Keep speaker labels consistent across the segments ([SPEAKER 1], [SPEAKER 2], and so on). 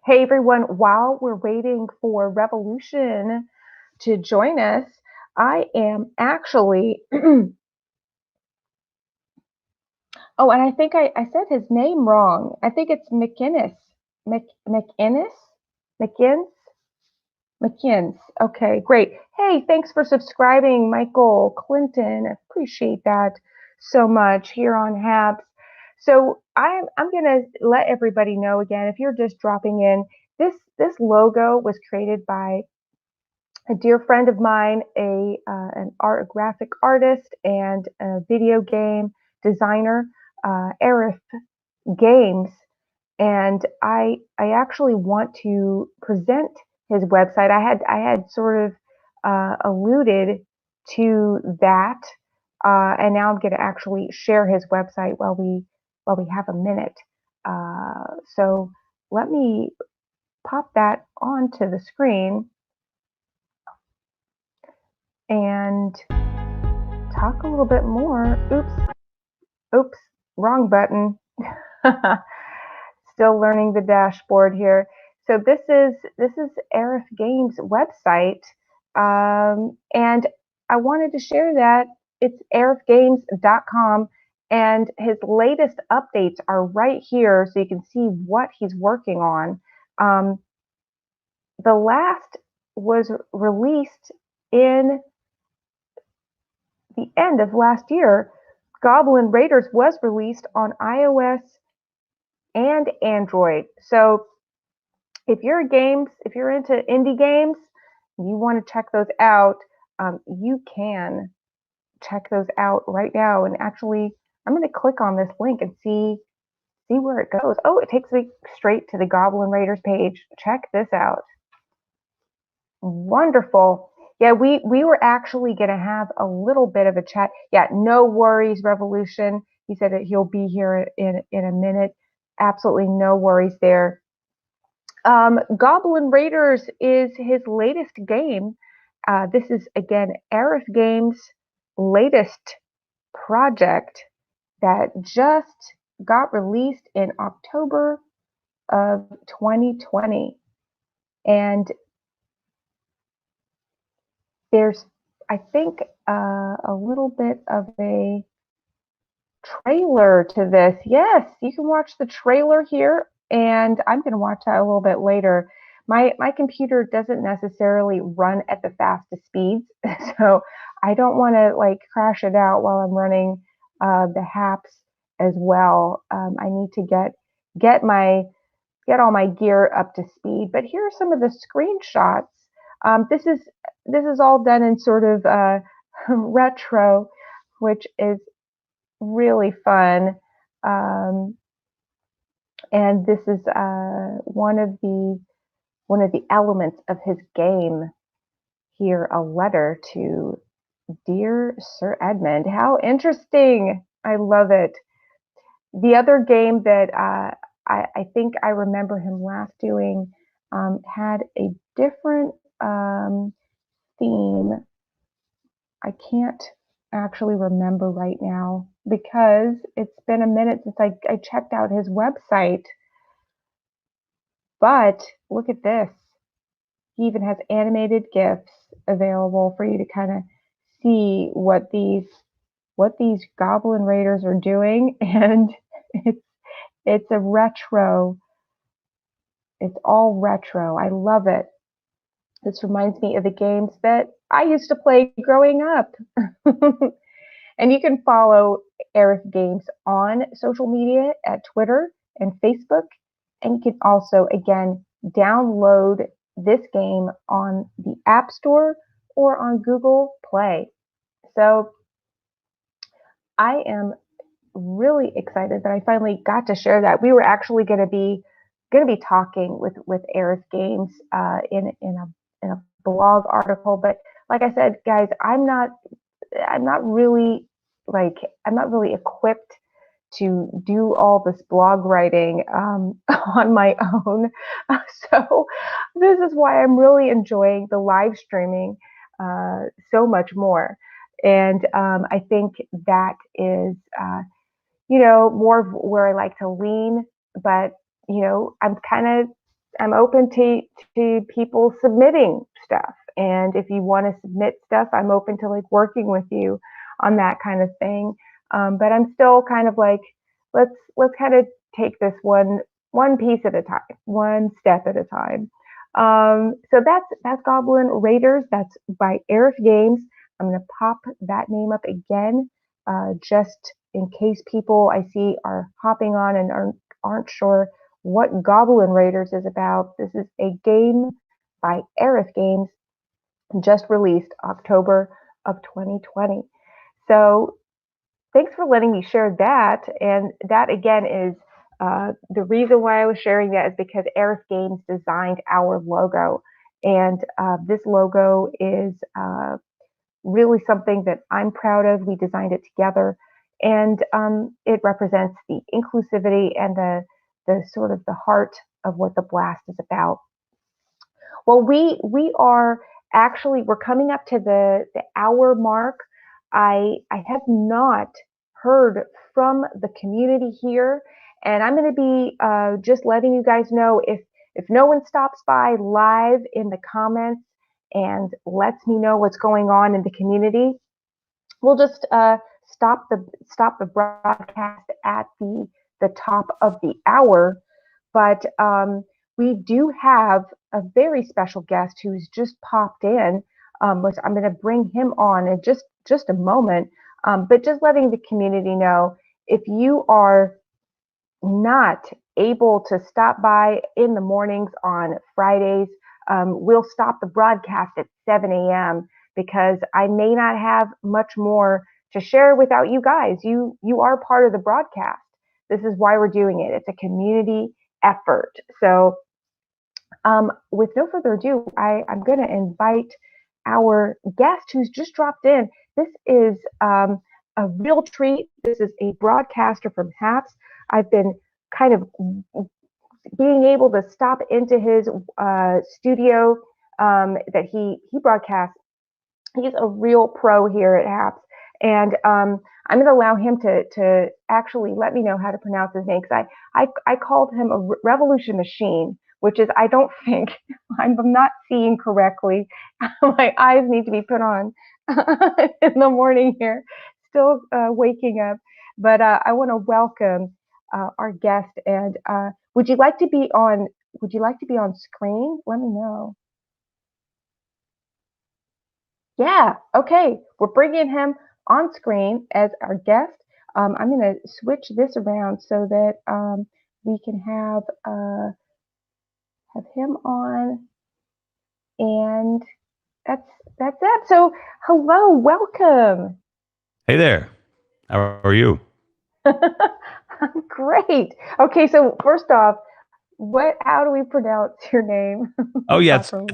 [SPEAKER 1] Hey everyone, while we're waiting for Revolution to join us, I am actually, oh, and I think I said his name wrong. I think it's McInnes. McInnes? McInnes? McInnes. Okay, great. Hey, thanks for subscribing, Michael Clinton. Appreciate that so much here on Habs. So I'm gonna let everybody know again, if you're just dropping in, this logo was created by a dear friend of mine, a graphic artist and a video game designer, Aerith Games, and I actually want to present his website. I had sort of alluded to that, and now I'm going to actually share his website while we have a minute. So let me pop that onto the screen and talk a little bit more. Oops, wrong button. Still learning the dashboard here. So this is Aerith Games website, and I wanted to share that it's aerithgames.com, and his latest updates are right here, so you can see what he's working on. The last was released in the end of last year. Goblin Raiders was released on iOS and Android. So if you're into indie games, you want to check those out, you can check those out right now. And actually, I'm going to click on this link and see where it goes. Oh, it takes me straight to the Goblin Raiders page. Check this out. Wonderful. Yeah, we were actually going to have a little bit of a chat. Yeah, no worries, Revolution. He said that he'll be here in a minute. Absolutely no worries there. Goblin Raiders is his latest game. This is again Aerith Games' latest project that just got released in October of 2020. And there's, I think, a little bit of a trailer to this. Yes, you can watch the trailer here, and I'm going to watch that a little bit later. My computer doesn't necessarily run at the fastest speeds, so I don't want to like crash it out while I'm running the HAPS as well. I need to get all my gear up to speed. But here are some of the screenshots. This is all done in sort of retro, which is really fun. Um, and this is one of the elements of his game here, a letter to Dear Sir Edmund. How interesting. I love it. The other game that I think I remember him last doing had a different theme. I can't actually remember right now because it's been a minute since I checked out his website. But look at this. He even has animated GIFs available for you to kind of see what these Goblin Raiders are doing, and it's it's a retro. It's all retro. I love it. This reminds me of the games that I used to play growing up. And you can follow Aerith Games on social media at Twitter and Facebook. And you can also, again, download this game on the App Store or on Google Play. So I am really excited that I finally got to share that. We were actually going to be talking with Aerith Games in a blog article, but like I said, guys, I'm not really I'm not really equipped to do all this blog writing on my own. So this is why I'm really enjoying the live streaming so much more. And I think that is, more of where I like to lean. But I'm kind of I'm open to people submitting stuff. And if you want to submit stuff, I'm open to like working with you on that kind of thing. But I'm still kind of like, let's kind of take this one piece at a time, one step at a time. So that's Goblin Raiders. That's by Aerith Games. I'm gonna pop that name up again, just in case people I see are hopping on and aren't sure what Goblin Raiders is about. This is a game by Aerith Games, just released October of 2020. So thanks for letting me share that. And that again is the reason why I was sharing that is because Aerith Games designed our logo. And this logo is really something that I'm proud of. We designed it together. And it represents the inclusivity and the sort of the heart of what the blast is about. Well, we are actually we're coming up to the hour mark. I have not heard from the community here, and I'm going to be just letting you guys know if no one stops by live in the comments and lets me know what's going on in the community, we'll just stop the broadcast at the top of the hour. But we do have a very special guest who's just popped in, which I'm going to bring him on in just a moment. But just letting the community know, if you are not able to stop by in the mornings on Fridays, we'll stop the broadcast at 7 a.m. because I may not have much more to share without you guys. You are part of the broadcast. This is why we're doing it. It's a community effort. So with no further ado, I'm going to invite our guest who's just dropped in. This is a real treat. This is a broadcaster from HAPS. I've been kind of being able to stop into his studio that he broadcasts. He's a real pro here at HAPS. And I'm going to allow him to actually let me know how to pronounce his name, because I called him a revolution machine, which is, I don't think, I'm not seeing correctly. My eyes need to be put on in the morning here, still waking up. But I want to welcome our guest. And would you like to be on screen? Let me know. Yeah, okay. We're bringing him on screen as our guest. I'm going to switch this around so that we can have him on, and that's that. So, hello, welcome.
[SPEAKER 2] Hey there. How are you?
[SPEAKER 1] I'm great. Okay, so first off, how do we pronounce your name
[SPEAKER 2] Oh yeah,
[SPEAKER 1] properly?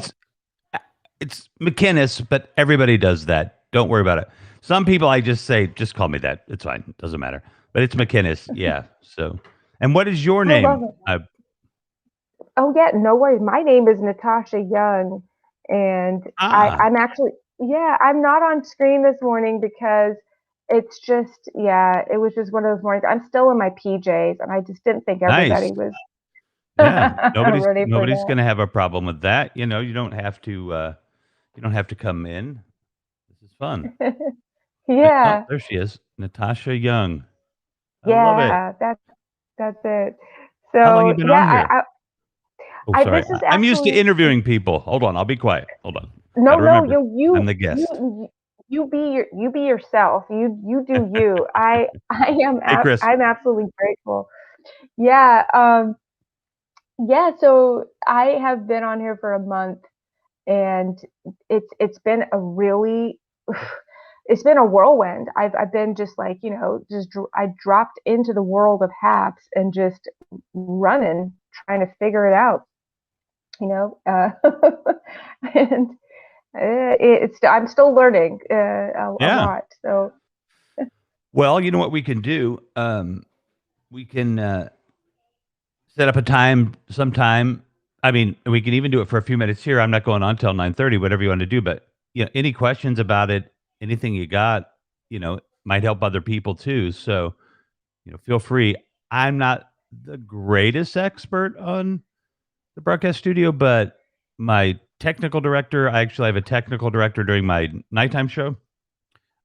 [SPEAKER 2] it's McInnes, but everybody does that. Don't worry about it. Some people I just say, just call me that. It's fine. It doesn't matter. But it's McInnes. Yeah. So, and what is your
[SPEAKER 1] I love
[SPEAKER 2] name?
[SPEAKER 1] it. Oh yeah, no worries. My name is Natasha Young, and
[SPEAKER 2] Ah,
[SPEAKER 1] I'm actually, yeah, I'm not on screen this morning because it's just, yeah, it was just one of those mornings. I'm still in my PJs, and I just didn't think
[SPEAKER 2] nice.
[SPEAKER 1] everybody was
[SPEAKER 2] Yeah. Nobody's
[SPEAKER 1] ready for
[SPEAKER 2] nobody's going to have a problem with that. You know, you don't have to come in. This is fun.
[SPEAKER 1] that.
[SPEAKER 2] Oh,
[SPEAKER 1] Yeah,
[SPEAKER 2] there she is. Natasha Young. I love it.
[SPEAKER 1] yeah, that's it.
[SPEAKER 2] How long
[SPEAKER 1] So
[SPEAKER 2] you been on
[SPEAKER 1] yeah,
[SPEAKER 2] here? Oh,
[SPEAKER 1] I
[SPEAKER 2] sorry.
[SPEAKER 1] this is
[SPEAKER 2] I'm used to
[SPEAKER 1] actually
[SPEAKER 2] interviewing people. Hold on. I'll be quiet. Hold on. Got
[SPEAKER 1] no,
[SPEAKER 2] to
[SPEAKER 1] no,
[SPEAKER 2] remember. I'm the guest.
[SPEAKER 1] you be yourself. You do you.
[SPEAKER 2] Hey, Chris.
[SPEAKER 1] I'm absolutely grateful. Yeah, yeah, so I have been on here for a month, and it's been a really it's been a whirlwind. I've been just like, I dropped into the world of HAPS and just running, trying to figure it out, you know. And I'm still learning a
[SPEAKER 2] Yeah.
[SPEAKER 1] lot. So
[SPEAKER 2] Well, you know what we can do? We can set up a time sometime. I mean, we can even do it for a few minutes here. I'm not going on till 9:30, whatever you want to do. But any questions about it, anything you got, might help other people too. So, feel free. I'm not the greatest expert on the broadcast studio, but my technical director, I actually have a technical director during my nighttime show.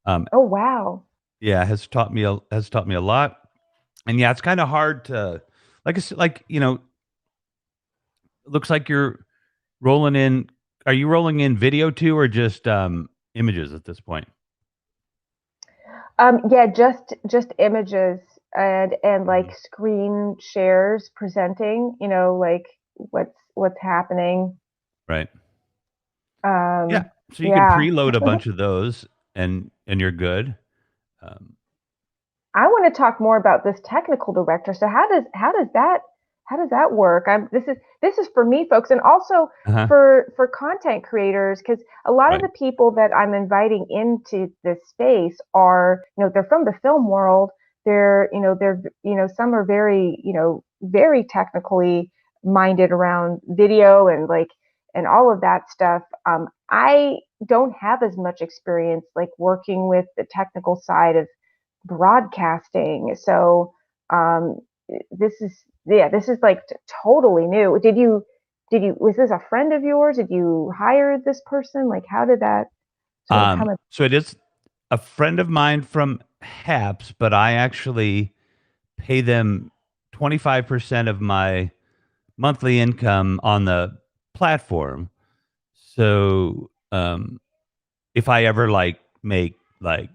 [SPEAKER 2] Um,
[SPEAKER 1] Oh, wow.
[SPEAKER 2] yeah, has taught me a lot. And yeah, it's kind of hard to like it looks like you're rolling in. Are you rolling in video too, or just images at this point?
[SPEAKER 1] Yeah, just images and
[SPEAKER 2] Mhm.
[SPEAKER 1] like screen shares presenting, like what's happening.
[SPEAKER 2] Right. Yeah.
[SPEAKER 1] Um,
[SPEAKER 2] So you can
[SPEAKER 1] yeah.
[SPEAKER 2] preload a bunch of those, and you're good. Um,
[SPEAKER 1] I want to talk more about this technical director. So how does that work? This is for me, folks, and also
[SPEAKER 2] uh-huh.
[SPEAKER 1] for content creators, because a lot of
[SPEAKER 2] Right.
[SPEAKER 1] the people that I'm inviting into this space are, they're from the film world. They're some are very, very technically minded around video and all of that stuff. I don't have as much experience like working with the technical side of broadcasting. So um, this is like totally new. Was this a friend of yours? Did you hire this person? Like, how did that sort of come about?
[SPEAKER 2] So it is a friend of mine from HAPS, but I actually pay them 25% of my monthly income on the platform. So, if I ever make like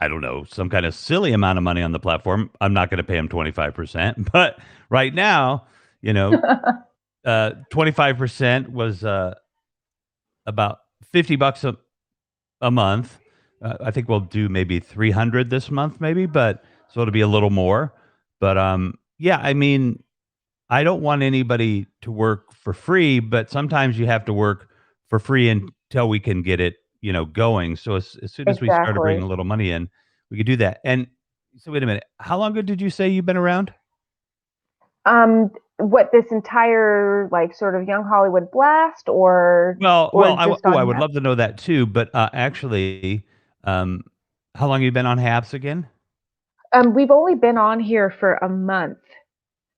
[SPEAKER 2] I don't know, some kind of silly amount of money on the platform, I'm not going to pay them 25%. But right now, you know, 25% was about $50 a month. I think we'll do maybe 300 this month, maybe, but so it'll be a little more. But yeah, I mean, I don't want anybody to work for free, but sometimes you have to work for free until we can get it, going. So as soon as we started bringing
[SPEAKER 1] Exactly.
[SPEAKER 2] a little money in, we could do that. And so wait a minute, how long ago did you say you've been around?
[SPEAKER 1] What, this entire like sort of Young Hollywood blast, or just
[SPEAKER 2] I
[SPEAKER 1] on
[SPEAKER 2] would
[SPEAKER 1] Hap?
[SPEAKER 2] love to know that too. But actually, um, how long have you been on Habs again?
[SPEAKER 1] We've only been on here for a month.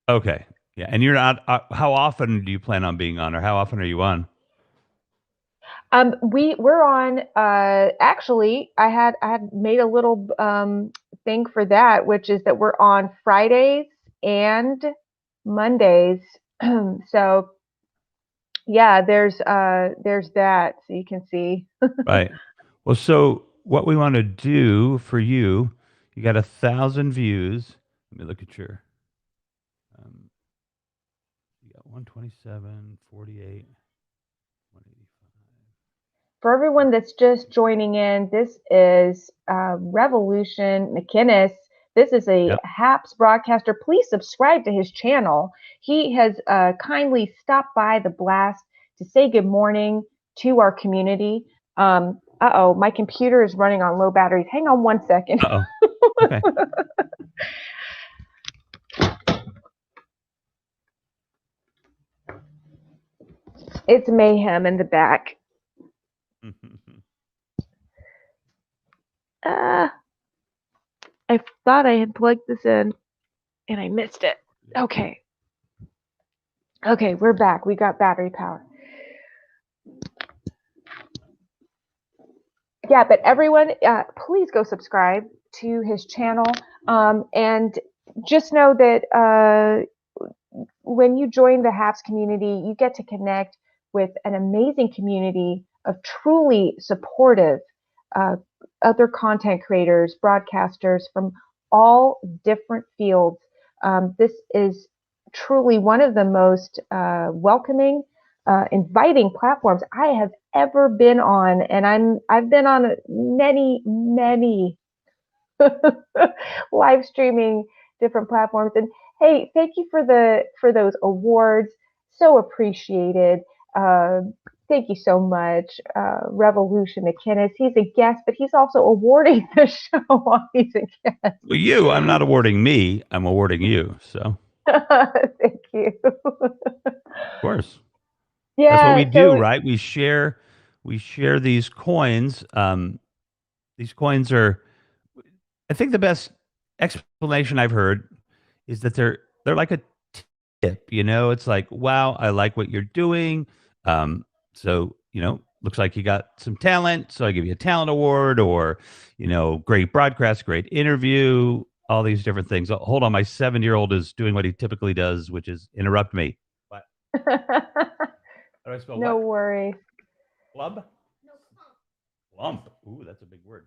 [SPEAKER 2] Okay, yeah, and you're not. How often do you plan on being on, or how often are you on?
[SPEAKER 1] We're on. Actually, I had made a little thing for that, which is that we're on Fridays and Mondays. So yeah, there's that, so you can see.
[SPEAKER 2] Right. Well, so what we want to do for you, you got 1,000 views. Let me look at your. Um, you got 127, 48, 185.
[SPEAKER 1] For everyone that's just joining in, this is Revolution McInnes. This is a
[SPEAKER 2] Yep.
[SPEAKER 1] HAPS broadcaster. Please subscribe to his channel. He has kindly stopped by the blast to say good morning to our community. Uh-oh, my computer is running on low batteries. Hang on one second.
[SPEAKER 2] Uh-oh. Okay.
[SPEAKER 1] It's mayhem in the back. Uh, I thought I had plugged this in and I missed it. Okay. Okay, we're back. We got battery power. Yeah, but everyone, please go subscribe to his channel. And just know that when you join the HAPS community, you get to connect with an amazing community of truly supportive uh, other content creators, broadcasters from all different fields. This is truly one of the most welcoming, inviting platforms I have ever been on, and I've been on many, many live streaming different platforms. And hey, thank you for those awards. So appreciated. Uh, Thank you so much, Revolution McInnes. He's a guest, but he's also awarding the show while he's a guest.
[SPEAKER 2] Well, I'm not awarding me. I'm awarding you. So, of
[SPEAKER 1] Thank you.
[SPEAKER 2] course, that's what we
[SPEAKER 1] Yeah.
[SPEAKER 2] do,
[SPEAKER 1] So
[SPEAKER 2] right? We share these coins. These coins are. I think the best explanation I've heard is that they're like a tip, you know, it's like, wow, I like what you're doing. So, you know, looks like you got some talent. So I give you a talent award or, you know, great broadcast, great interview, all these different things. Oh, hold on. My 7-year-old is doing what he typically does, which is interrupt me. What? How do I spell
[SPEAKER 1] No
[SPEAKER 2] what?
[SPEAKER 1] worries.
[SPEAKER 2] Club? Lump. Ooh, that's a big word.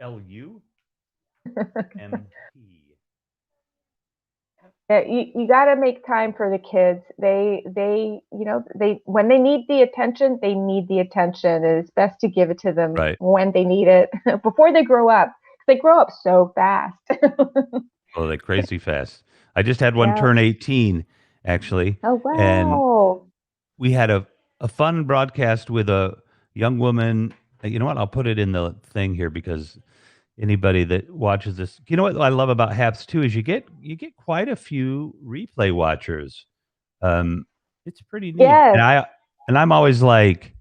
[SPEAKER 2] CLUMP.
[SPEAKER 1] Yeah, you got to make time for the kids. They when they need the attention, they need the attention. And it's best to give it to them
[SPEAKER 2] Right.
[SPEAKER 1] when they need it before they grow up. They grow up so fast.
[SPEAKER 2] Oh, they're crazy fast. I just had one
[SPEAKER 1] Yeah.
[SPEAKER 2] turn 18, actually.
[SPEAKER 1] Oh
[SPEAKER 2] And
[SPEAKER 1] wow.
[SPEAKER 2] we had a fun broadcast with a young woman. You know what? I'll put it in the thing here because anybody that watches this, you know what I love about Haps too is you get quite a few replay watchers. Um, it's pretty neat,
[SPEAKER 1] Yes.
[SPEAKER 2] and I'm always like,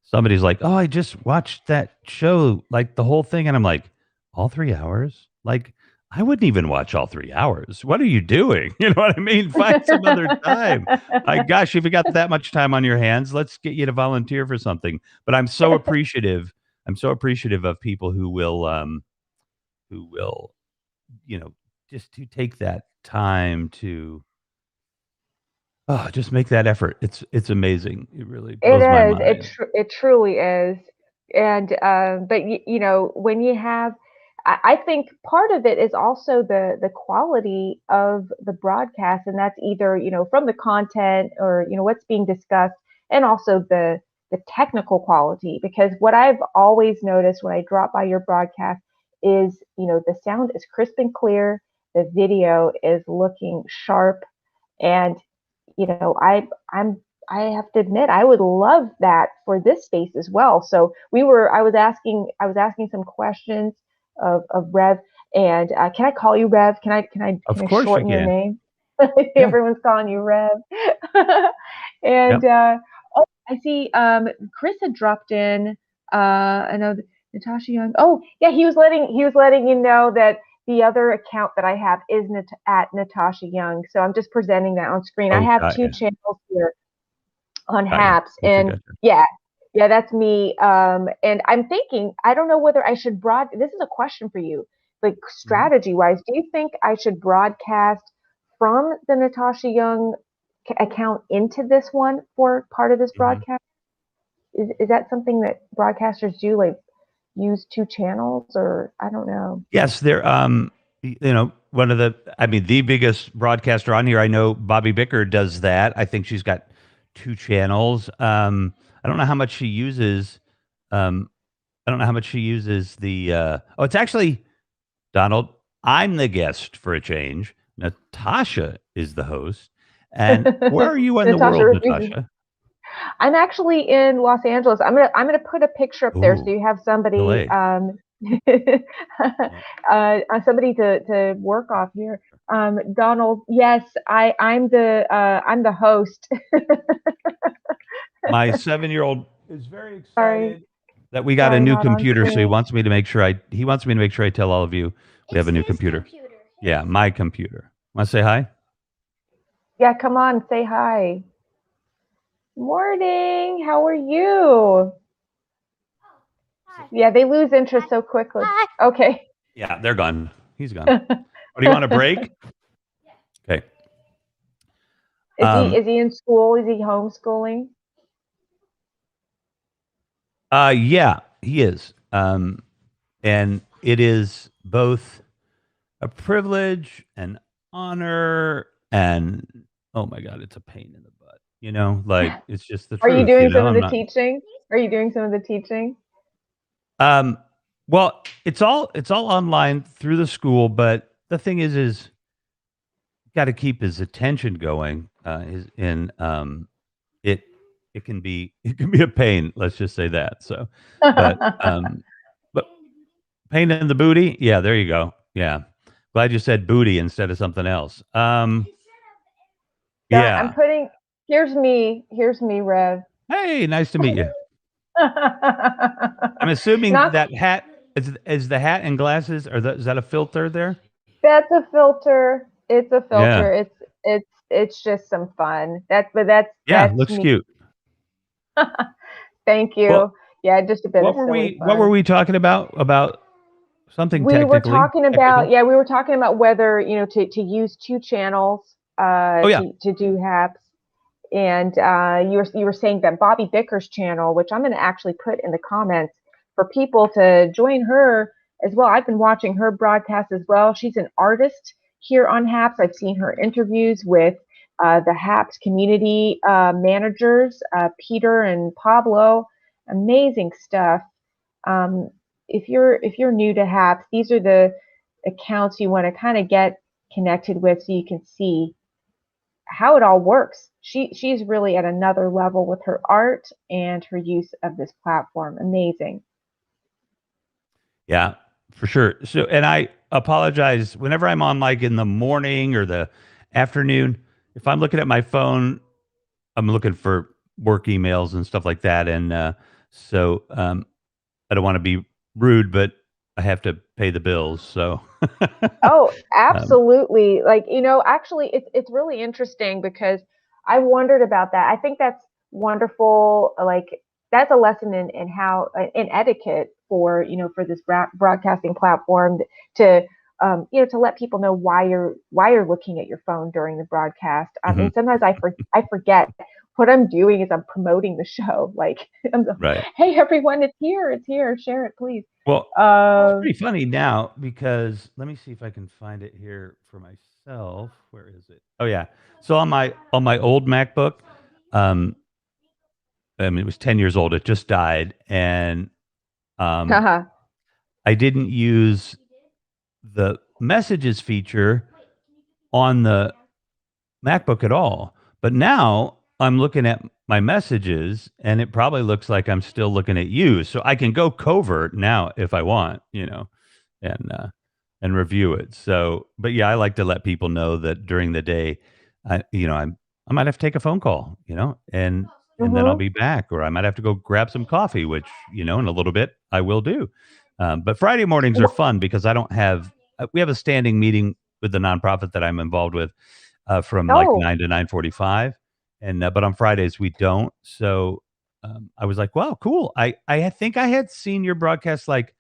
[SPEAKER 2] somebody's like, "Oh, I just watched that show, like the whole thing," and I'm like, "All 3 hours? Like, I wouldn't even watch all 3 hours. What are you doing? You know what I mean? Find some other time. My gosh, if you got that much time on your hands, let's get you to volunteer for something." But I'm so appreciative. I'm so appreciative of people who will, you know, just to take that time to just make that effort. It's amazing. It really
[SPEAKER 1] It
[SPEAKER 2] blows my
[SPEAKER 1] is.
[SPEAKER 2] mind.
[SPEAKER 1] It truly is. And but when you have, I think part of it is also the quality of the broadcast, and that's either from the content or what's being discussed, and also the technical quality. Because what I've always noticed when I drop by your broadcast is the sound is crisp and clear, the video is looking sharp, and I'm I have to admit I would love that for this space as well. So I was asking some questions of Rev, and can I call you Rev? Can
[SPEAKER 2] Of
[SPEAKER 1] I
[SPEAKER 2] course you
[SPEAKER 1] shorten your
[SPEAKER 2] can.
[SPEAKER 1] name?
[SPEAKER 2] Yeah.
[SPEAKER 1] Everyone's calling you Rev. And
[SPEAKER 2] Yep.
[SPEAKER 1] oh, I see Chris had dropped in. I know Natasha Young. Oh yeah, he was letting you know that the other account that I have is at Natasha Young. So I'm just presenting that on screen. I
[SPEAKER 2] Oh,
[SPEAKER 1] have
[SPEAKER 2] got
[SPEAKER 1] two
[SPEAKER 2] you.
[SPEAKER 1] channels here on
[SPEAKER 2] Got you.
[SPEAKER 1] Haps,
[SPEAKER 2] Gotcha,
[SPEAKER 1] and
[SPEAKER 2] gotcha.
[SPEAKER 1] yeah, yeah, that's me. And I'm thinking, I don't know whether I should this is a question for you, like
[SPEAKER 2] Mhm.
[SPEAKER 1] strategy wise. Do you think I should broadcast from the Natasha Young account into this one for part of this
[SPEAKER 2] Mhm.
[SPEAKER 1] broadcast? Is that something that broadcasters do, like use two channels, or I don't know.
[SPEAKER 2] Yes, they're, you know, one of the I mean, the biggest broadcaster on here, I know Bobby Bicker does that. I think she's got 2 channels. I don't know how much she uses, um, I don't know how much she uses oh, it's actually Donald, I'm the guest for a change. Natasha is the host. And where are you in the
[SPEAKER 1] Natasha
[SPEAKER 2] world,
[SPEAKER 1] refuses.
[SPEAKER 2] Natasha?
[SPEAKER 1] I'm actually in Los Angeles. I'm gonna put a picture up there so
[SPEAKER 2] Ooh,
[SPEAKER 1] you have somebody
[SPEAKER 2] LA. Yeah.
[SPEAKER 1] somebody to work off here. Donald, yes, I'm the host.
[SPEAKER 2] My 7-year-old is very
[SPEAKER 1] Sorry,
[SPEAKER 2] excited that we got a
[SPEAKER 1] sorry,
[SPEAKER 2] new
[SPEAKER 1] not on
[SPEAKER 2] computer, so
[SPEAKER 1] screen.
[SPEAKER 2] he wants me to make sure I tell all of you we have a new computer. Yeah, my computer. Want to say hi?
[SPEAKER 1] Yeah, come on, say hi. Morning. How are you? Yeah, they lose interest so quickly. Okay.
[SPEAKER 2] Yeah, they're gone. He's gone. What do you want a break? Okay.
[SPEAKER 1] Is he
[SPEAKER 2] Um
[SPEAKER 1] is he in school? Is he homeschooling?
[SPEAKER 2] yeah, he is. And it is both a privilege and honor and oh my god, it's a pain in the butt. You know, like it's just the
[SPEAKER 1] Are you
[SPEAKER 2] truth, you
[SPEAKER 1] doing some
[SPEAKER 2] know.
[SPEAKER 1] of
[SPEAKER 2] I'm
[SPEAKER 1] the
[SPEAKER 2] not
[SPEAKER 1] teaching? Are you doing some of the teaching?
[SPEAKER 2] um well, it's all online through the school, but the thing is got to keep his attention going. His in it it can be it can be a pain, let's just say that. So, but but pain in the booty? Yeah, there you go. Yeah. Glad you said booty instead of something else.
[SPEAKER 1] Yeah, I'm
[SPEAKER 2] Yeah.
[SPEAKER 1] putting here's me, Rev.
[SPEAKER 2] Hey, nice to meet you. I'm assuming
[SPEAKER 1] Not
[SPEAKER 2] that hat is the hat and glasses, is that a filter there?
[SPEAKER 1] That's a filter. It's a
[SPEAKER 2] Yeah.
[SPEAKER 1] filter. It's it's just some fun.
[SPEAKER 2] Yeah,
[SPEAKER 1] That's
[SPEAKER 2] looks
[SPEAKER 1] me.
[SPEAKER 2] cute.
[SPEAKER 1] Thank
[SPEAKER 2] Well,
[SPEAKER 1] you. Yeah, just a bit of silly
[SPEAKER 2] what were
[SPEAKER 1] fun.
[SPEAKER 2] we talking about? About something
[SPEAKER 1] We were
[SPEAKER 2] technically
[SPEAKER 1] talking about,
[SPEAKER 2] technical?
[SPEAKER 1] yeah, we were talking about whether, to use two channels
[SPEAKER 2] Oh yeah.
[SPEAKER 1] to do HAPs. And you were saying that Bobby Bicker's channel, which I'm going to actually put in the comments for people to join her as well. I've been watching her broadcast as well. She's an artist here on HAPS. I've seen her interviews with the HAPS community managers, Peter and Pablo. Amazing stuff. Um, if you're new to HAPS, these are the accounts you want to kind of get connected with so you can see how it all works. She's really at another level with her art and her use of this platform. Amazing.
[SPEAKER 2] Yeah, for sure. So, and I apologize whenever I'm on like in the morning or the afternoon. If I'm looking at my phone, I'm looking for work emails and stuff like that. And I don't want to be rude, but I have to pay the bills. So,
[SPEAKER 1] Oh,
[SPEAKER 2] um,
[SPEAKER 1] absolutely. Like, actually it's really interesting because I wondered about that. I think that's wonderful. Like that's a lesson in how in etiquette for, for this broadcasting platform to to let people know why you're looking at your phone during the broadcast.
[SPEAKER 2] mhm,
[SPEAKER 1] And sometimes I forget what I'm doing is I'm promoting the show. Like,
[SPEAKER 2] right.
[SPEAKER 1] hey everyone, it's here, share it please.
[SPEAKER 2] Well, it's
[SPEAKER 1] Uh,
[SPEAKER 2] pretty funny now because let me see if I can find it here for myself. Where is it? Oh yeah. So on my old MacBook, um, I mean it was 10 years old. It just died, and um, I didn't use the messages feature on the MacBook at all. But now I'm looking at my messages and it probably looks like I'm still looking at you. So I can go covert now if I want, and and review it. So, but yeah, I like to let people know that during the day, I might have to take a phone call, and then I'll
[SPEAKER 1] mhm.
[SPEAKER 2] be back, or I might have to go grab some coffee, which in a little bit I will do. But Friday mornings are fun because I don't have we have a standing meeting with the nonprofit that I'm involved with from like
[SPEAKER 1] Oh,
[SPEAKER 2] 9 to 9:45, and but on Fridays we don't. So I was like, wow, cool. I think I had seen your broadcast like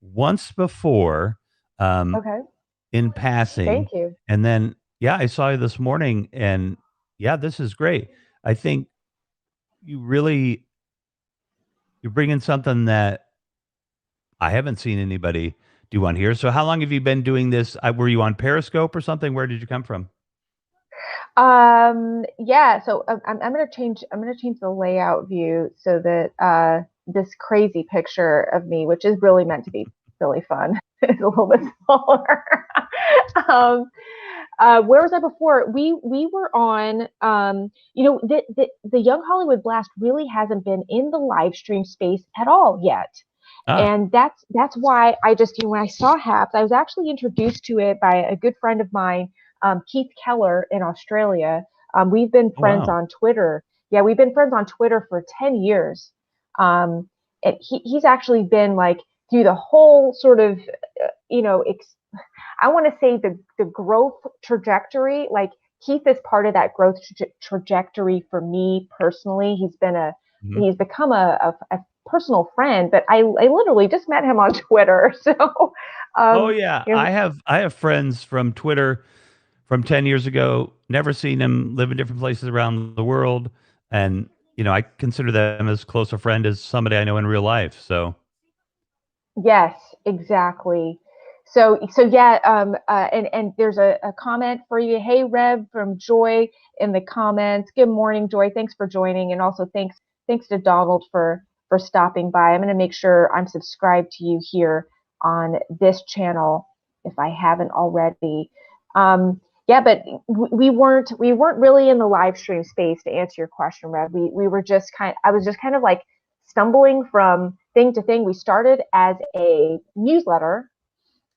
[SPEAKER 2] once before, um,
[SPEAKER 1] okay.
[SPEAKER 2] in passing,
[SPEAKER 1] Thank you.
[SPEAKER 2] and then yeah, I saw you this morning, and yeah, this is great. I think you really you're bringing something that I haven't seen anybody do on here. So how long have you been doing this? Were you on Periscope or something? Where did you come from?
[SPEAKER 1] Yeah, so I'm gonna change the layout view so that this crazy picture of me, which is really meant to be really fun, is a little bit smaller. um, where was I before? We were on the Young Hollywood Blast really hasn't been in the live stream space at all yet.
[SPEAKER 2] Ah,
[SPEAKER 1] And that's why I just, when I saw HAPS, I was actually introduced to it by a good friend of mine, Keith Keller in Australia. We've been
[SPEAKER 2] oh
[SPEAKER 1] friends
[SPEAKER 2] wow.
[SPEAKER 1] on Twitter. Yeah, we've been friends on Twitter for 10 years. And he's actually been like through the whole sort of, I want to say the growth trajectory. Like Keith is part of that growth trajectory for me personally.
[SPEAKER 2] Mhm.
[SPEAKER 1] He's become a personal friend, but I literally just met him on Twitter. So,
[SPEAKER 2] Oh
[SPEAKER 1] um,
[SPEAKER 2] yeah,
[SPEAKER 1] you know,
[SPEAKER 2] I have friends from Twitter from 10 years ago. Never seen them, live in different places around the world, and I consider them as close a friend as somebody I know in real life. So,
[SPEAKER 1] yes, exactly. So yeah, and there's a comment for you. Hey, Rev from Joy in the comments. Good morning, Joy. Thanks for joining, and also thanks to Donald for stopping by. I'm going to make sure I'm subscribed to you here on this channel if I haven't already. Yeah, but we weren't really in the live stream space to answer your question, Rev. We were just I was just kind of like stumbling from thing to thing. We started as a newsletter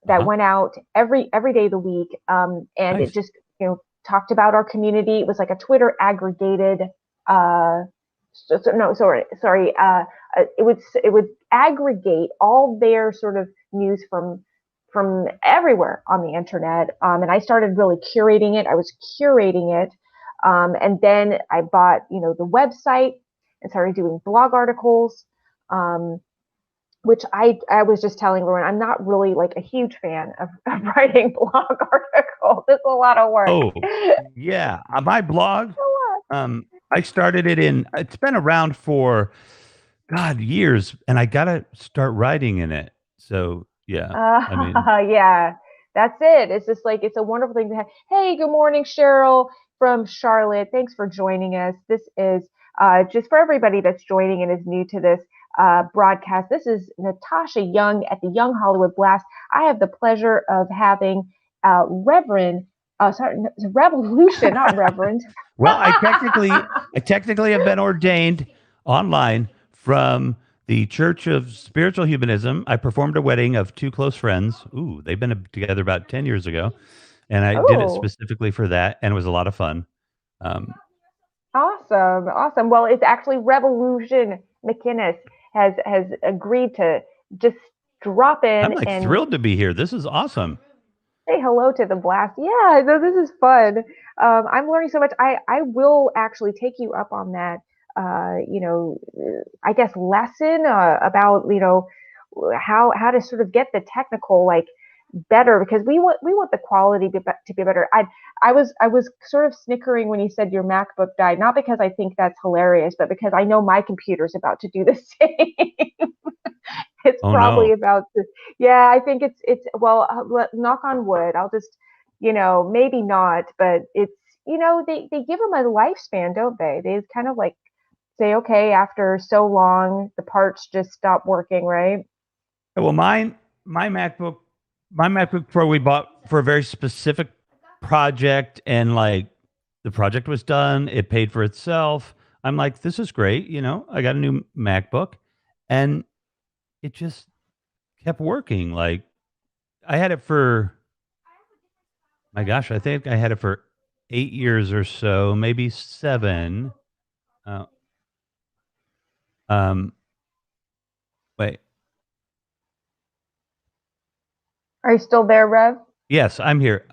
[SPEAKER 1] that
[SPEAKER 2] uh-huh.
[SPEAKER 1] went out every day of the week, and it
[SPEAKER 2] Nice.
[SPEAKER 1] just talked about our community. It was like a Twitter aggregated. No, sorry. It would aggregate all their sort of news from from everywhere on the internet. And I started really curating it. I was curating it. And then I bought, the website and started doing blog articles. Which I was just telling everyone, I'm not really like a huge fan of writing blog articles. It's a lot of work.
[SPEAKER 2] Oh, yeah. My blog, I started it's been around for, God, years, and I got to start writing in it. So, yeah, I mean,
[SPEAKER 1] Yeah, that's it. It's just like, it's a wonderful thing to have. Hey, good morning, Cheryl from Charlotte. Thanks for joining us. This is just for everybody that's joining and is new to this broadcast. This is Natasha Young at the Young Hollywood Blast. I have the pleasure of having Reverend, Revolution, not Reverend.
[SPEAKER 2] well, I technically have been ordained online from the Church of Spiritual Humanism. I performed a wedding of two close friends. Ooh, they've been together about 10 years ago, and I did it
[SPEAKER 1] Oh,
[SPEAKER 2] specifically for that, and it was a lot of fun. Um,
[SPEAKER 1] awesome, awesome. Well, it's actually Revolution McInnes has agreed to just drop
[SPEAKER 2] I'm
[SPEAKER 1] in
[SPEAKER 2] like
[SPEAKER 1] and
[SPEAKER 2] thrilled to be here. This is awesome.
[SPEAKER 1] say hello to the blast. Yeah, no, this is fun. I'm learning so much. I will actually take you up on that. I guess lesson about how to sort of get the technical like better because we want the quality to be better. I was sort of snickering when you said your MacBook died, not because I think that's hilarious, but because I know my computer's about to do the same. It's
[SPEAKER 2] Oh
[SPEAKER 1] probably
[SPEAKER 2] no.
[SPEAKER 1] about to, yeah, I think it's well, knock on wood. I'll just, maybe not, but it's, they give them a lifespan, don't they? They kind of like say, okay, after so long, the parts just stop working, right?
[SPEAKER 2] Well, my MacBook, my MacBook Pro we bought for a very specific project, and like the project was done, it paid for itself. I'm like, this is great, I got a new MacBook, and it just kept working. Like I had it for, my gosh, I think I had it for 8 years or so, maybe seven. Uh, um, wait,
[SPEAKER 1] Are you still there, Rev?
[SPEAKER 2] yes, I'm here.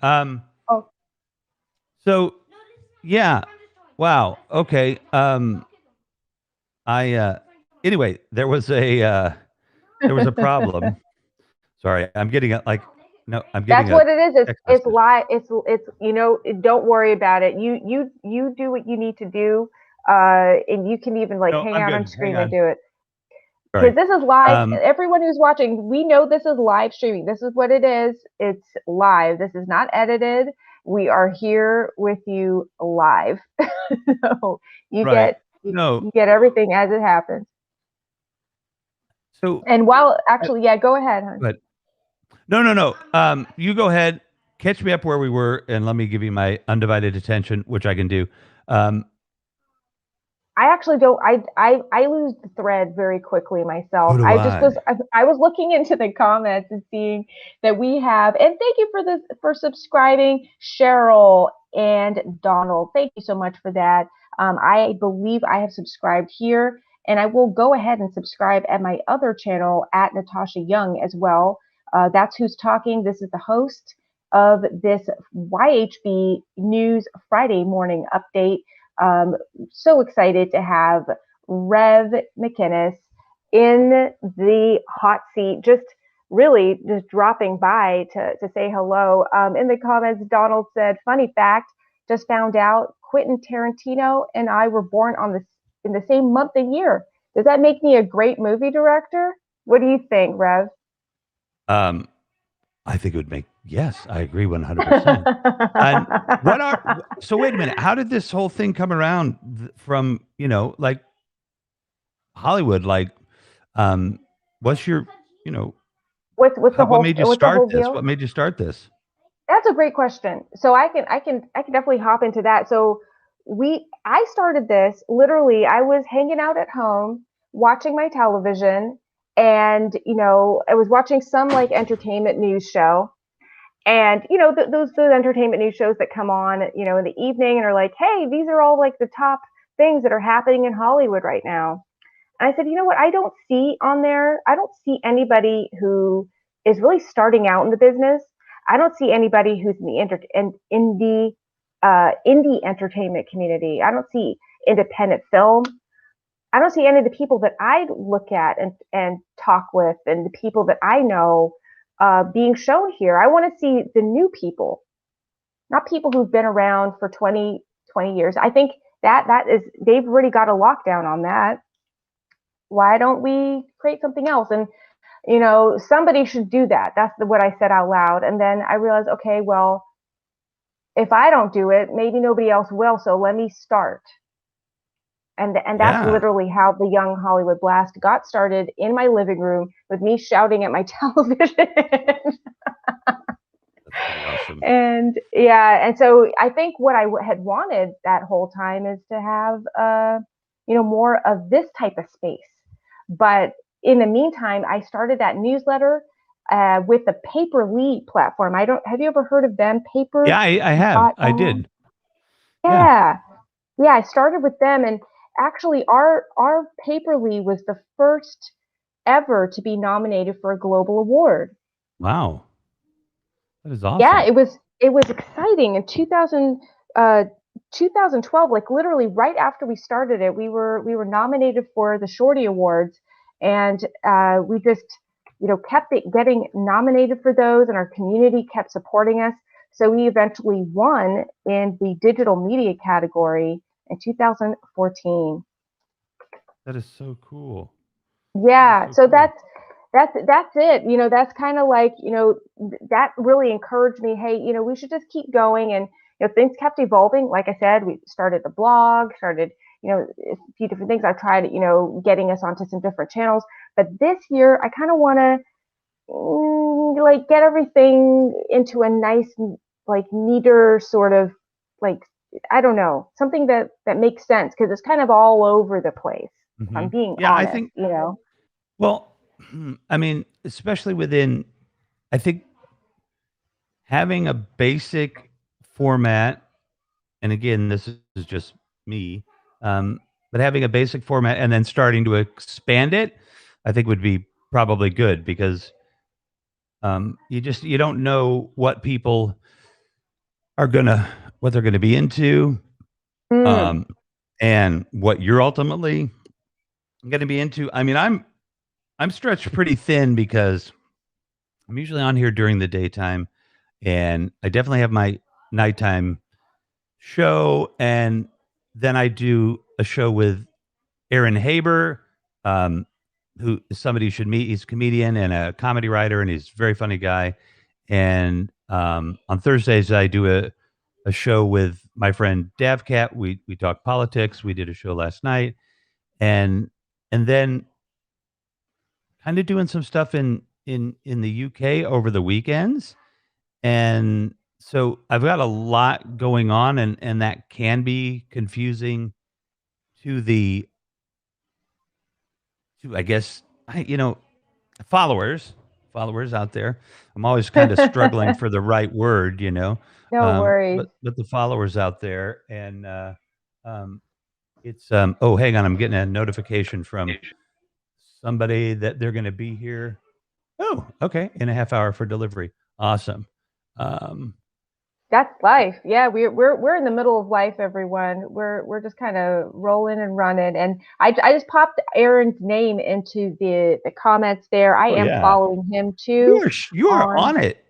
[SPEAKER 1] Oh,
[SPEAKER 2] So yeah, wow, okay. I anyway, there was a problem. Sorry, I'm getting a like no, I'm getting
[SPEAKER 1] that's
[SPEAKER 2] a
[SPEAKER 1] what it is. It's
[SPEAKER 2] text
[SPEAKER 1] it's
[SPEAKER 2] message.
[SPEAKER 1] live. It's don't worry about it. You do what you need to do, and you can even like
[SPEAKER 2] No,
[SPEAKER 1] hang
[SPEAKER 2] I'm
[SPEAKER 1] out on
[SPEAKER 2] good. Hang
[SPEAKER 1] screen and
[SPEAKER 2] on.
[SPEAKER 1] do it. Because
[SPEAKER 2] Sorry.
[SPEAKER 1] this is live.
[SPEAKER 2] Um,
[SPEAKER 1] Everyone who's watching, we know this is live streaming. This is what it is. It's live. This is not edited. We are here with you live. So you
[SPEAKER 2] right.
[SPEAKER 1] get you,
[SPEAKER 2] No.
[SPEAKER 1] you get everything as it happens.
[SPEAKER 2] So,
[SPEAKER 1] And while
[SPEAKER 2] uh,
[SPEAKER 1] actually, yeah, go ahead, hon.
[SPEAKER 2] but no, no, no. You go ahead, catch me up where we were, and let me give you my undivided attention, which I can do. Um,
[SPEAKER 1] I actually don't. I lose the thread very quickly
[SPEAKER 2] so
[SPEAKER 1] myself.
[SPEAKER 2] do I.
[SPEAKER 1] I was looking into the comments and seeing that we have. And thank you for subscribing, Cheryl and Donald. Thank you so much for that. I believe I have subscribed here, and I will go ahead and subscribe at my other channel at Natasha Young as well. That's who's talking. This is the host of this YHB News Friday morning update. Um, so excited to have Rev McInnes in the hot seat, just really just dropping by to say hello. In the comments, Donald said, funny fact, just found out Quentin Tarantino and I were born in the same month and year. Does that make me a great movie director? What do you think, Rev?
[SPEAKER 2] Um, I think it would make yes, I agree 100%. And so wait a minute, how did this whole thing come around from, like Hollywood? Like, um, what's your, you know, what made you
[SPEAKER 1] What's the
[SPEAKER 2] start
[SPEAKER 1] whole
[SPEAKER 2] this?
[SPEAKER 1] deal?
[SPEAKER 2] What made you start this?
[SPEAKER 1] That's a great question. So I can definitely hop into that. So I started this literally. I was hanging out at home watching my television, and I was watching some like entertainment news show, and those entertainment news shows that come on in the evening and are like, hey, these are all like the top things that are happening in Hollywood right now. And I said, you know what? I don't see anybody who is really starting out in the business. I don't see anybody who's in the indie entertainment community. I don't see independent film. I don't see any of the people that I look at and talk with, and the people that I know being shown here. I want to see the new people, not people who've been around for 20 years. I think that is, they've already got a lockdown on that. Why don't we create something else? And somebody should do that. That's what I said out loud. And then I realized, okay, well, if I don't do it, maybe nobody else will. So let me start. And that's
[SPEAKER 2] Yeah.
[SPEAKER 1] literally how the Young Hollywood Blast got started, in my living room with me shouting at my television.
[SPEAKER 2] That's pretty awesome.
[SPEAKER 1] And yeah, and so I think what I had wanted that whole time is to have more of this type of space. But in the meantime, I started that newsletter with the Paper.li platform. I don't Have you ever heard of them? Paper.
[SPEAKER 2] Yeah, I have. I did. Yeah.
[SPEAKER 1] Yeah, I started with them, and actually our Paper.li was the first ever to be nominated for a global award.
[SPEAKER 2] Wow. That is awesome.
[SPEAKER 1] Yeah, it was exciting. In 2012, like literally right after we started it, we were nominated for the Shorty Awards, and we just kept getting nominated for those, and our community kept supporting us. So we eventually won in the digital media category in 2014.
[SPEAKER 2] That is so cool.
[SPEAKER 1] Yeah,
[SPEAKER 2] so
[SPEAKER 1] so
[SPEAKER 2] cool.
[SPEAKER 1] that's it. That's kind of like, that really encouraged me. Hey, we should just keep going. And things kept evolving. Like I said, we started the blog, started a few different things. I've tried getting us onto some different channels, but this year I kind of want to like get everything into a nice, like, neater sort of, like, I don't know, something that makes sense, because it's kind of all over the place, if I'm being
[SPEAKER 2] Yeah, I
[SPEAKER 1] honest.
[SPEAKER 2] think. Well, I mean, especially within, I think having a basic format, and again, this is just me, but having a basic format and then starting to expand it, I think would be probably good, because you don't know what people what they're gonna be into,
[SPEAKER 1] Mm.
[SPEAKER 2] um, and what you're ultimately gonna be into. I mean, I'm stretched pretty thin because I'm usually on here during the daytime, and I definitely have my nighttime show, and then I do a show with Aaron Haber, um, who is somebody you should meet. He's a comedian and a comedy writer, and he's a very funny guy. And on Thursdays, I do a show with my friend Davcat. We talk politics. We did a show last night, and then kind of doing some stuff in the UK over the weekends. And so I've got a lot going on, and that can be confusing to I guess, followers out there. I'm always kind of struggling for the right word.
[SPEAKER 1] No worries.
[SPEAKER 2] But the followers out there, and um, it's oh, hang on, I'm getting a notification from somebody that they're going to be here. Oh, okay, in a half hour for delivery. Awesome. Um,
[SPEAKER 1] That's life. Yeah, we're in the middle of life, everyone. We're just kind of rolling and running. And I just popped Aaron's name into the comments there. I
[SPEAKER 2] oh
[SPEAKER 1] am
[SPEAKER 2] yeah,
[SPEAKER 1] following him too
[SPEAKER 2] you are
[SPEAKER 1] on.
[SPEAKER 2] on it.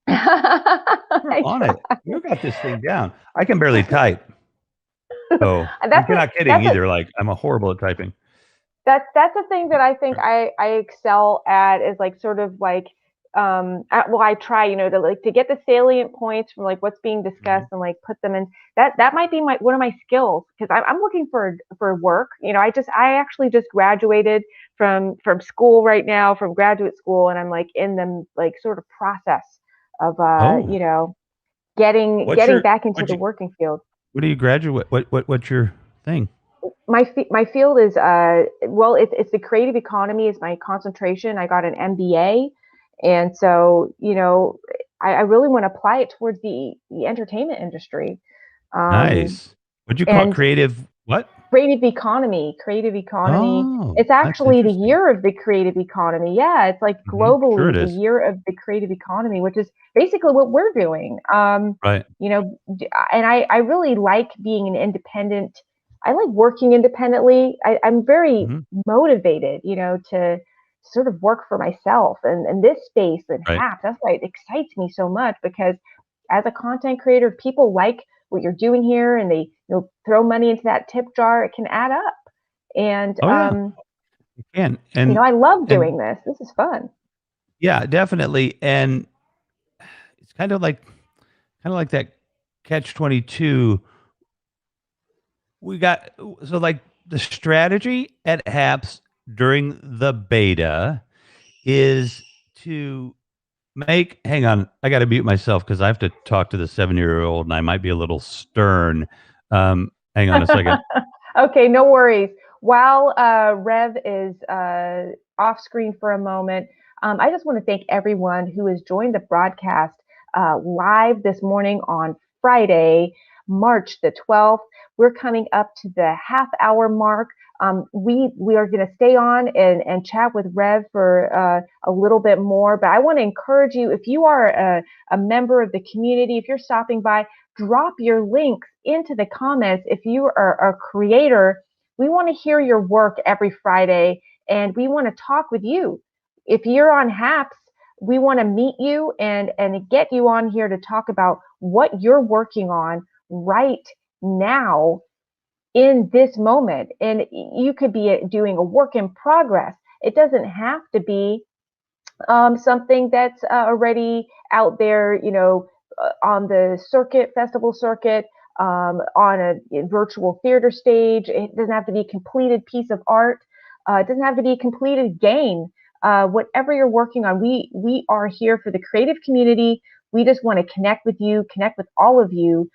[SPEAKER 2] You're
[SPEAKER 1] I
[SPEAKER 2] on
[SPEAKER 1] try.
[SPEAKER 2] it. You got this thing down. I can barely type. Oh,
[SPEAKER 1] That's
[SPEAKER 2] you're
[SPEAKER 1] a
[SPEAKER 2] not kidding
[SPEAKER 1] that's a
[SPEAKER 2] either. Like, I'm a horrible at typing.
[SPEAKER 1] that's the thing that I think I excel at, is like sort of like well, I try, to get the salient points from like what's being discussed,
[SPEAKER 2] Mhm.
[SPEAKER 1] and like put them in. That might be one of my skills, because I'm looking for work. I actually just graduated from school right now, from graduate school, and I'm like in the like sort of process of
[SPEAKER 2] Oh, what's
[SPEAKER 1] getting
[SPEAKER 2] your
[SPEAKER 1] back into
[SPEAKER 2] what
[SPEAKER 1] the
[SPEAKER 2] you
[SPEAKER 1] working field.
[SPEAKER 2] what do you graduate? What's your thing?
[SPEAKER 1] My field is well, it's the creative economy is my concentration. I got an MBA, and so I really want to apply it towards the entertainment industry. um
[SPEAKER 2] Nice. What'd you call it?
[SPEAKER 1] and
[SPEAKER 2] Creative what?
[SPEAKER 1] creative economy, creative economy.
[SPEAKER 2] Oh,
[SPEAKER 1] It's
[SPEAKER 2] that's
[SPEAKER 1] actually the
[SPEAKER 2] interesting.
[SPEAKER 1] year of the creative economy. Yeah, it's like
[SPEAKER 2] Sure
[SPEAKER 1] globally
[SPEAKER 2] it
[SPEAKER 1] the
[SPEAKER 2] is.
[SPEAKER 1] year of the creative economy, which is basically what we're doing.
[SPEAKER 2] Right.
[SPEAKER 1] You know, and I really like being an independent. I like working independently. I'm very
[SPEAKER 2] Mhm.
[SPEAKER 1] motivated, to sort of work for myself and this space and
[SPEAKER 2] Right.
[SPEAKER 1] HAP. That's why it excites me so much because as a content creator, people like what you're doing here and they throw money into that tip jar. It can add up. And
[SPEAKER 2] Oh, yeah. You can.
[SPEAKER 1] I love doing
[SPEAKER 2] And
[SPEAKER 1] this. This is fun.
[SPEAKER 2] yeah, definitely. And it's kind of like that catch 22. We got so like the strategy at HAPS during the beta is to make hang on, I gotta mute myself because I have to talk to the 7-year-old and I might be a little stern. Hang on a second.
[SPEAKER 1] Okay, no worries. While Rev is off screen for a moment, I just want to thank everyone who has joined the broadcast live this morning on Friday, March the 12th. We're coming up to the half-hour mark. We are going to stay on and chat with Rev for a little bit more, but I want to encourage you, if you are a member of the community, if you're stopping by, drop your links into the comments. If you are a creator, we want to hear your work every Friday and we want to talk with you. If you're on HAPS, we want to meet you and get you on here to talk about what you're working on right now in this moment. And you could be doing a work in progress. It doesn't have to be something that's already out there, on the festival circuit, on a virtual theater stage. It doesn't have to be a completed piece of art. It doesn't have to be a completed game. Whatever you're working on, we are here for the creative community. We just want to connect with you, connect with all of you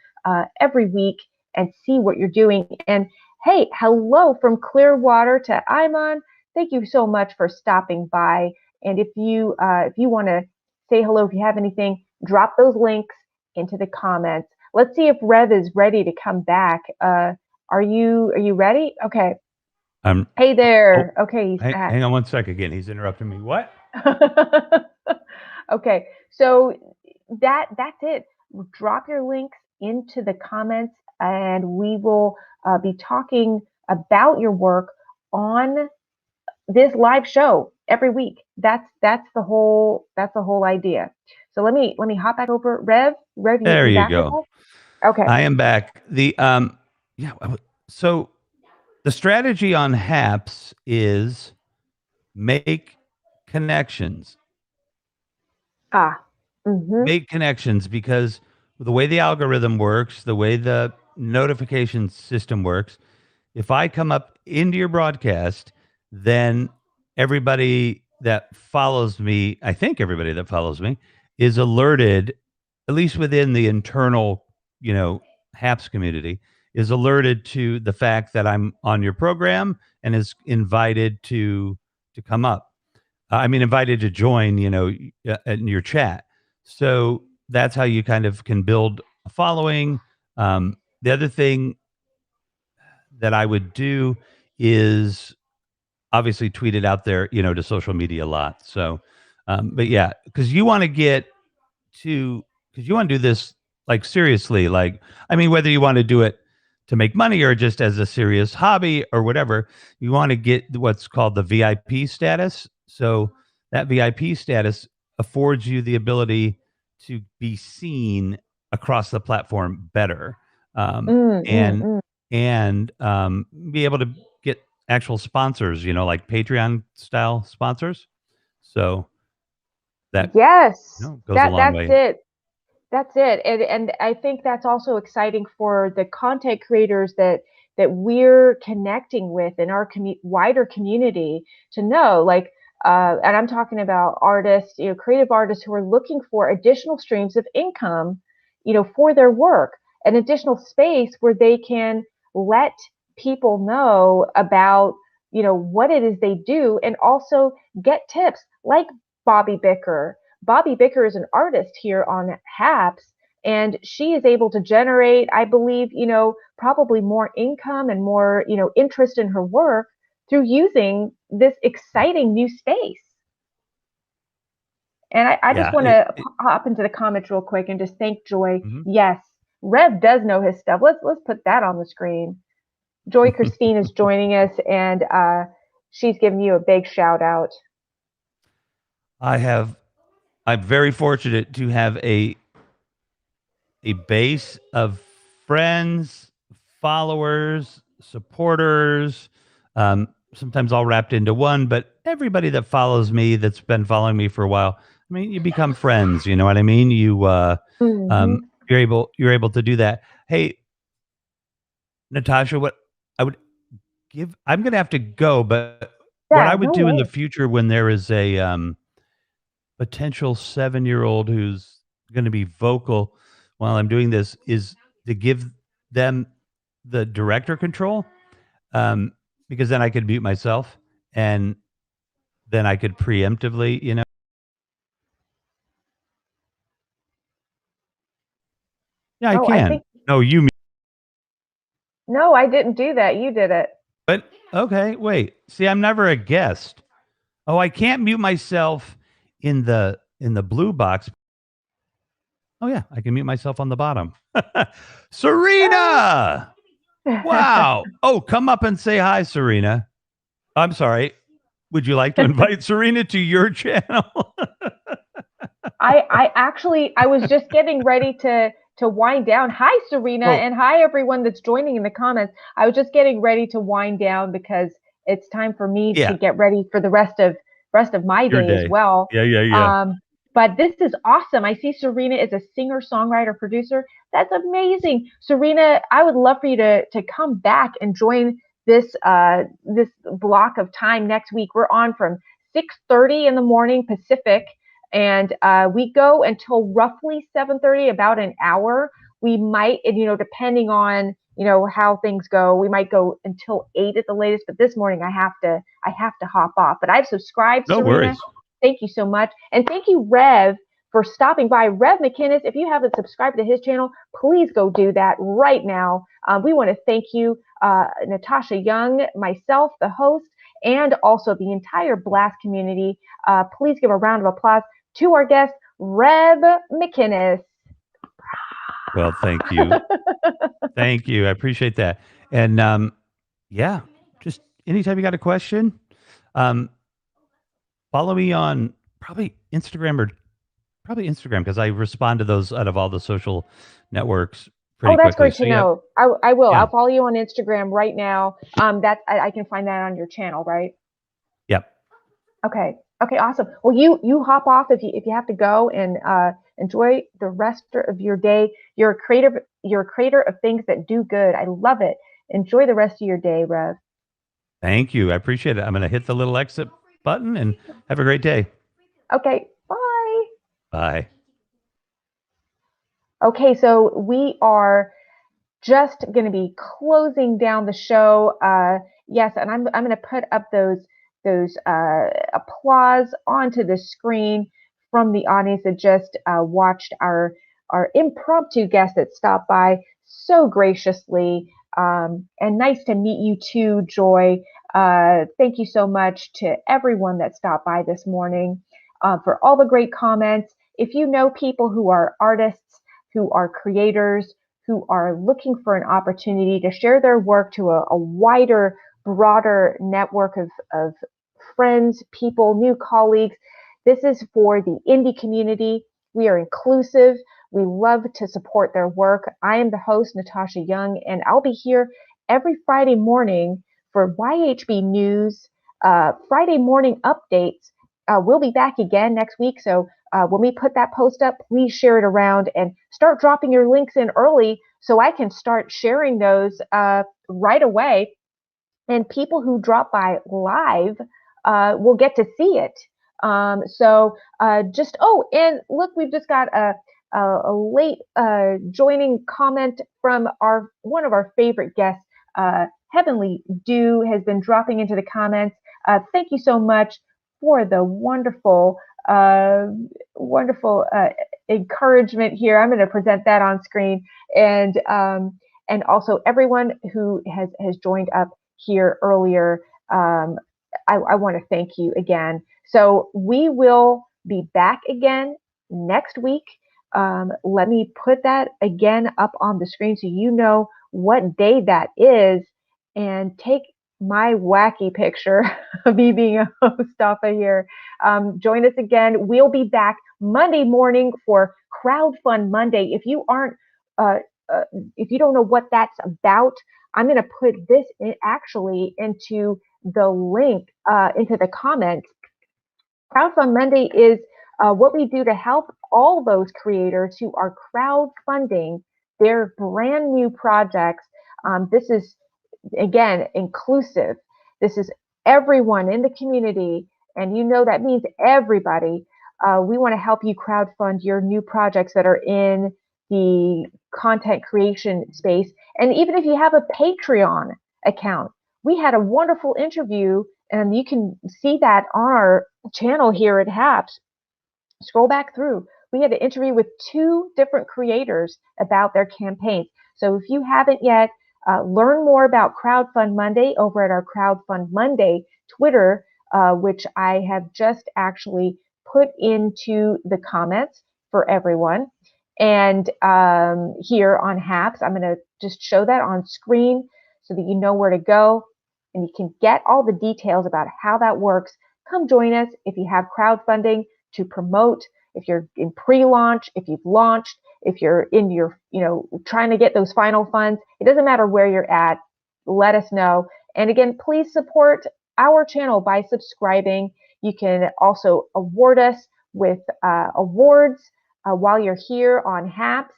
[SPEAKER 1] every week and see what you're doing. And hey, hello from Clearwater to Iman. Thank you so much for stopping by. And if you want to say hello, if you have anything, drop those links into the comments. Let's see if Rev is ready to come back. Are you ready? Okay.
[SPEAKER 2] Um,
[SPEAKER 1] Hey
[SPEAKER 2] oh,
[SPEAKER 1] there. Okay, he's
[SPEAKER 2] hang
[SPEAKER 1] back.
[SPEAKER 2] on one sec again. He's interrupting me. What?
[SPEAKER 1] Okay, so that's it. Drop your links into the comments, and we will be talking about your work on this live show every week. That's the whole idea. So let me hop back over. Rev, you
[SPEAKER 2] There
[SPEAKER 1] you
[SPEAKER 2] you
[SPEAKER 1] back with
[SPEAKER 2] go.
[SPEAKER 1] us? Okay.
[SPEAKER 2] I am back. Yeah. So the strategy on HAPS is make connections.
[SPEAKER 1] Ah. Mm-hmm.
[SPEAKER 2] Make connections because the way the algorithm works, the way the notification system works, if I come up into your broadcast, then everybody that follows me, I think everybody that follows me, is alerted, at least within the internal, HAPS community, is alerted to the fact that I'm on your program and is invited to come up. I mean, invited to join, in your chat. So that's how you kind of can build a following. The other thing that I would do is obviously tweet it out there, to social media a lot. So, but yeah, because you want to do this like seriously. Like, I mean, whether you want to do it to make money or just as a serious hobby or whatever, you want to get what's called the VIP status. So that VIP status affords you the ability to be seen across the platform better.
[SPEAKER 1] Mm, mm,
[SPEAKER 2] And
[SPEAKER 1] mm.
[SPEAKER 2] be able to get actual sponsors, like Patreon style sponsors. So that
[SPEAKER 1] Yes,
[SPEAKER 2] goes a
[SPEAKER 1] that
[SPEAKER 2] long
[SPEAKER 1] that's
[SPEAKER 2] way.
[SPEAKER 1] it. That's it. And I think that's also exciting for the content creators that we're connecting with in our wider community to know, like, and I'm talking about artists, creative artists who are looking for additional streams of income, for their work, an additional space where they can let people know about, what it is they do and also get tips like Bobby Bicker. Bobby Bicker is an artist here on HAPS, and she is able to generate, I believe, probably more income and more, interest in her work through using this exciting new space. And I just
[SPEAKER 2] Yeah.
[SPEAKER 1] want to hop into the comments real quick and just thank Joy.
[SPEAKER 2] Mhm.
[SPEAKER 1] Yes, Rev does know his stuff. Let's put that on the screen. Joy Christine is joining us, and she's giving you a big shout out.
[SPEAKER 2] I'm very fortunate to have a base of friends, followers, supporters, sometimes all wrapped into one, but everybody that follows me, that's been following me for a while, I mean, you become friends, you know what I mean?
[SPEAKER 1] Mhm.
[SPEAKER 2] You're able to do that. Hey, Natasha, what I would I'm going to have to go, but what I
[SPEAKER 1] Yeah,
[SPEAKER 2] would
[SPEAKER 1] no
[SPEAKER 2] do in the
[SPEAKER 1] way.
[SPEAKER 2] future when there is a potential 7-year-old who's going to be vocal while I'm doing this is to give them the director control, um, because then I could mute myself and then I could preemptively, yeah, I
[SPEAKER 1] Oh, I
[SPEAKER 2] can.
[SPEAKER 1] think
[SPEAKER 2] No, you,
[SPEAKER 1] no, I didn't do that. You did it.
[SPEAKER 2] but okay, wait. See, I'm never a guest. Oh, I can't mute myself in the blue box. Oh yeah, I can mute myself on the bottom. Serena! Wow. Oh, come up and say hi, Serena. I'm sorry. Would you like to invite Serena to your channel?
[SPEAKER 1] I actually I was just getting ready to wind down. Hi Serena,
[SPEAKER 2] Oh,
[SPEAKER 1] and hi everyone that's joining in the comments. I was just getting ready to wind down because it's time for me to
[SPEAKER 2] yeah,
[SPEAKER 1] get ready for the rest of my
[SPEAKER 2] your
[SPEAKER 1] day as
[SPEAKER 2] day.
[SPEAKER 1] well.
[SPEAKER 2] Yeah, yeah, yeah.
[SPEAKER 1] Um, but this is awesome. I see Serena is a singer, songwriter, producer. That's amazing. Serena, I would love for you to come back and join this block of time next week. We're on from 6:30 in the morning Pacific, and we go until roughly 7:30, about an hour. We might, depending on how things go, we might go until 8 at the latest. But this morning I have to hop off. But I've subscribed,
[SPEAKER 2] No
[SPEAKER 1] Serena.
[SPEAKER 2] worries.
[SPEAKER 1] Thank you so much, and thank you, Rev, for stopping by. Rev McKinnis, if you haven't subscribed to his channel, please go do that right now. We want to thank you, Natasha Young, myself, the host, and also the entire Blast community. Please give a round of applause to our guest, Rev McKinnis.
[SPEAKER 2] Well, thank you. Thank you. I appreciate that. And yeah, just anytime you got a question, um, follow me on probably Instagram because I respond to those out of all the social networks
[SPEAKER 1] Oh,
[SPEAKER 2] pretty
[SPEAKER 1] that's
[SPEAKER 2] quickly.
[SPEAKER 1] great
[SPEAKER 2] So
[SPEAKER 1] to
[SPEAKER 2] yeah,
[SPEAKER 1] know. I will.
[SPEAKER 2] yeah,
[SPEAKER 1] I'll follow you on Instagram right now. I can find that on your channel, right?
[SPEAKER 2] yep.
[SPEAKER 1] Okay. Okay, awesome. Well, you hop off if you have to go, and enjoy the rest of your day. You're a creator of things that do good. I love it. Enjoy the rest of your day, Rev.
[SPEAKER 2] Thank you. I appreciate it. I'm going to hit the little exit button and have a great day.
[SPEAKER 1] Okay, bye.
[SPEAKER 2] Bye.
[SPEAKER 1] Okay, so we are just going to be closing down the show. Yes, and I'm going to put up those applause onto the screen from the audience that just watched our impromptu guest that stopped by so graciously. And nice to meet you too, Joy. Thank you so much to everyone that stopped by this morning, for all the great comments. If you know people who are artists, who are creators, who are looking for an opportunity to share their work to a wider, broader network of friends, people, new colleagues. This is for the indie community. We are inclusive. We love to support their work. I am the host, Natasha Young, and I'll be here every Friday morning for YHB News, Friday morning updates. We'll be back again next week. So when we put that post up, please share it around and start dropping your links in early so I can start sharing those right away. And people who drop by live will get to see it. And look, we've just got a late joining comment from one of our favorite guests. Heavenly Dew has been dropping into the comments. Thank you so much for the wonderful wonderful encouragement here. I'm going to present that on screen, and also everyone who has joined up here earlier. I want to thank you again. So we will be back again next week. Let me put that again up on the screen so you know what day that is, and take my wacky picture of me being a host off of here. Join us again. We'll be back Monday morning for Crowdfund Monday. If you aren't, if you don't know what that's about, I'm going to put this actually into the link into the comments. Crowdfund Monday is what we do to help all those creators who are crowdfunding their brand new projects. This is, again, inclusive. This is everyone in the community, and you know that means everybody. We want to help you crowdfund your new projects that are in the content creation space. And even if you have a Patreon account, we had a wonderful interview, and you can see that on our channel here at HAPS. Scroll back through. We had an interview with 2 different creators about their campaigns. So if you haven't yet, learn more about Crowdfund Monday over at our Crowdfund Monday Twitter, which I have just actually put into the comments for everyone. And here on HAPS, I'm going to just show that on screen so that you know where to go and you can get all the details about how that works. Come join us if you have crowdfunding to promote, if you're in pre-launch, if you've launched, if you're in your, trying to get those final funds. It doesn't matter where you're at. Let us know. And again, please support our channel by subscribing. You can also award us with awards while you're here on HAPS.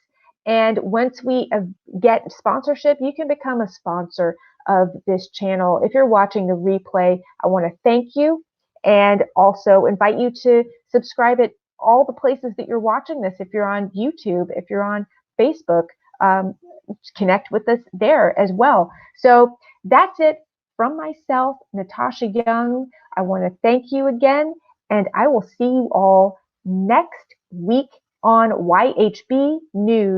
[SPEAKER 1] And once we get sponsorship, you can become a sponsor of this channel. If you're watching the replay, I want to thank you and also invite you to subscribe at all the places that you're watching this. If you're on YouTube, if you're on Facebook, connect with us there as well. So that's it from myself, Natasha Young. I want to thank you again, and I will see you all next week on YHB News.